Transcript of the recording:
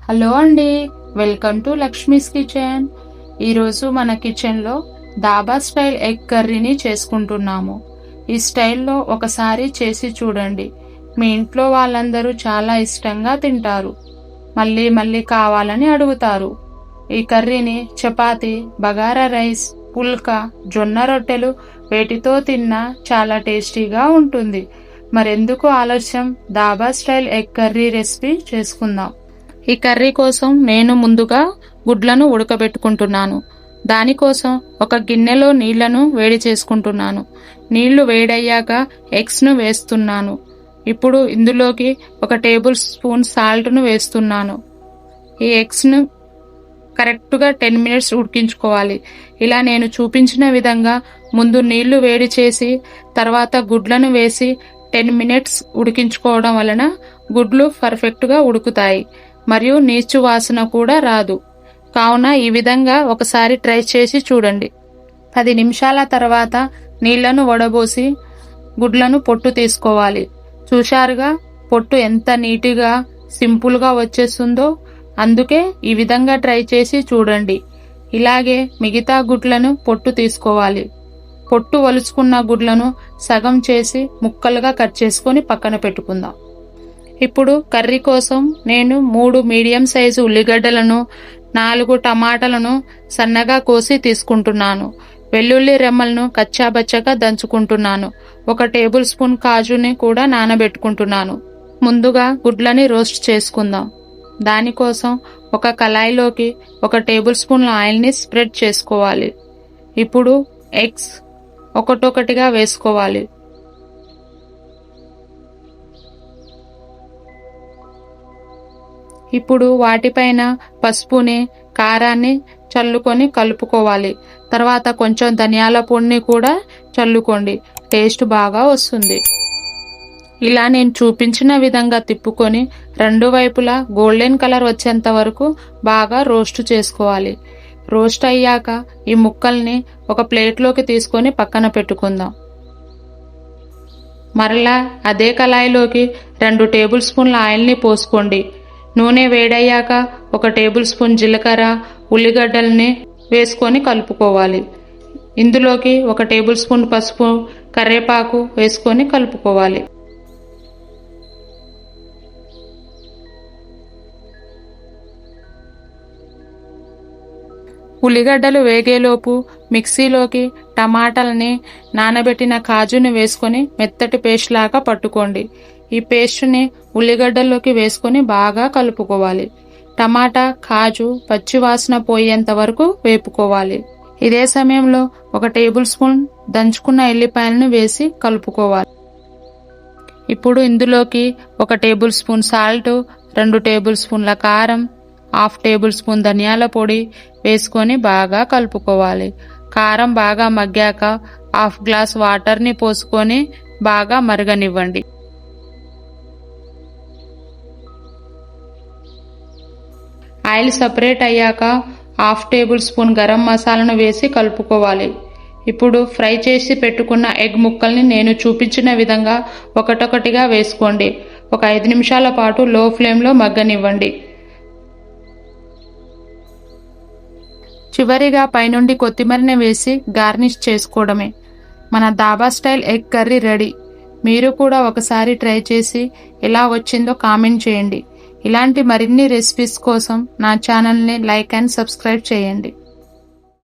Hello అండి, welcome to Lakshmi's kitchen. ఈరోజు మన కిచెన్లో దాబా స్టైల్ ఎగ్ కర్రీని చేసుకుంటున్నాము. ఈ స్టైల్లో ఒకసారి చేసి చూడండి. మీ ఇంట్లో వాళ్ళందరూ చాలా ఇష్టంగా తింటారు, మళ్ళీ మళ్ళీ కావాలని అడుగుతారు. ఈ కర్రీని చపాతీ, బగారా రైస్, పుల్కా, జొన్న రొట్టెలు వేటితో తిన్నా చాలా టేస్టీగా ఉంటుంది. మరెందుకు ఆలస్యం, dhaba style egg curry recipe చేసుకుందాం. ఈ కర్రీ కోసం నేను ముందుగా గుడ్లను ఉడకబెట్టుకుంటున్నాను. దానికోసం ఒక గిన్నెలో నీళ్లను వేడి చేసుకుంటున్నాను. నీళ్లు వేడయ్యాక ఎగ్స్ను వేస్తున్నాను. ఇప్పుడు ఇందులోకి 1 టేబుల్ స్పూన్ సాల్ట్ను వేస్తున్నాను. ఈ ఎగ్స్ను కరెక్ట్గా 10 మినిట్స్ ఉడికించుకోవాలి. ఇలా నేను చూపించిన విధంగా ముందు నీళ్లు వేడి చేసి తర్వాత గుడ్లను వేసి 10 మినిట్స్ ఉడికించుకోవడం వలన గుడ్లు పర్ఫెక్ట్గా ఉడుకుతాయి మరియు నీచు వాసన కూడా రాదు. కావున ఈ విధంగా ఒకసారి ట్రై చేసి చూడండి. 10 నిమిషాల తర్వాత నీళ్లను వడబోసి గుడ్లను పొట్టు తీసుకోవాలి. చూశారుగా పొట్టు ఎంత నీట్గా సింపుల్గా వచ్చేస్తుందో. అందుకే ఈ విధంగా ట్రై చేసి చూడండి. ఇలాగే మిగతా గుడ్లను పొట్టు తీసుకోవాలి. పొట్టు ఒలుచుకున్న గుడ్లను సగం చేసి ముక్కలుగా కట్ చేసుకొని పక్కన పెట్టుకుందాం. ఇప్పుడు కర్రీ కోసం నేను 3 మీడియం సైజు ఉల్లిగడ్డలను, 4 టమాటాలను సన్నగా కోసి తీసుకుంటున్నాను. వెల్లుల్లి రెమ్మలను కచ్చాబచ్చగా దంచుకుంటున్నాను. 1 టేబుల్ స్పూన్ కాజుని కూడా నానబెట్టుకుంటున్నాను. ముందుగా గుడ్లని రోస్ట్ చేసుకుందాం. దానికోసం ఒక కళాయిలోకి 1 టేబుల్ స్పూన్ ఆయిల్ని స్ప్రెడ్ చేసుకోవాలి. ఇప్పుడు ఎగ్స్ ఒక్కొక్కటిగా వేసుకోవాలి. ఇప్పుడు వాటిపైన పసుపుని, కారాన్ని చల్లుకొని కలుపుకోవాలి. తర్వాత కొంచెం ధనియాల పొడిని కూడా చల్లుకోండి. టేస్ట్ బాగా వస్తుంది. ఇలా నేను చూపించిన విధంగా తిప్పుకొని 2 వైపులా గోల్డెన్ కలర్ వచ్చేంత వరకు బాగా రోస్ట్ చేసుకోవాలి. రోస్ట్ అయ్యాక ఈ ముక్కల్ని ఒక ప్లేట్లోకి తీసుకొని పక్కన పెట్టుకుందాం. మరలా అదే కళాయిలోకి 2 టేబుల్ స్పూన్ల ఆయిల్ని పోసుకోండి. నూనె వేడయ్యాక 1 టేబుల్ స్పూన్ జీలకర్ర, ఉల్లిగడ్డల్ని వేసుకొని కలుపుకోవాలి. ఇందులోకి 1 టేబుల్ స్పూన్ పసుపు, కరివేపాకు వేసుకొని కలుపుకోవాలి. ఉల్లిగడ్డలు వేగేలోపు మిక్సీలోకి టమాటాలని, నానబెట్టిన కాజుని వేసుకొని మెత్తటి పేస్ట్ లాగా పట్టుకోండి. ఈ పేస్ట్ని ఉల్లిగడ్డల్లోకి వేసుకొని బాగా కలుపుకోవాలి. టమాటా, కాజు పచ్చివాసన పోయేంత వరకు వేపుకోవాలి. ఇదే సమయంలో 1 టేబుల్ స్పూన్ దంచుకున్న ఎల్లిపాయలను వేసి కలుపుకోవాలి. ఇప్పుడు ఇందులోకి 1 టేబుల్ స్పూన్ సాల్ట్, 2 టేబుల్ స్పూన్ల కారం, 1/2 టేబుల్ స్పూన్ ధనియాల పొడి వేసుకొని బాగా కలుపుకోవాలి. కారం బాగా మగ్గాక 1/2 గ్లాస్ వాటర్ని పోసుకొని బాగా మరగనివ్వండి. ఆయిల్ సపరేట్ అయ్యాక 1/2 టేబుల్ స్పూన్ గరం మసాలాను వేసి కలుపుకోవాలి. ఇప్పుడు ఫ్రై చేసి పెట్టుకున్న ఎగ్ ముక్కల్ని నేను చూపించిన విధంగా ఒక్కొక్కటిగా వేసుకోండి. ఒక 5 నిమిషాల పాటు లో ఫ్లేమ్లో మగ్గనివ్వండి. చివరిగా పైనుండి కొత్తిమీరని వేసి గార్నిష్ చేసుకోవడమే. మన dhaba style egg curry ready. మీరు కూడా ఒకసారి ట్రై చేసి ఎలా వచ్చిందో కామెంట్ చేయండి. ఇలాంటి మరిన్ని రెసిపీస్ కోసం నా ఛానల్ని లైక్ అండ్ సబ్స్క్రైబ్ చేయండి.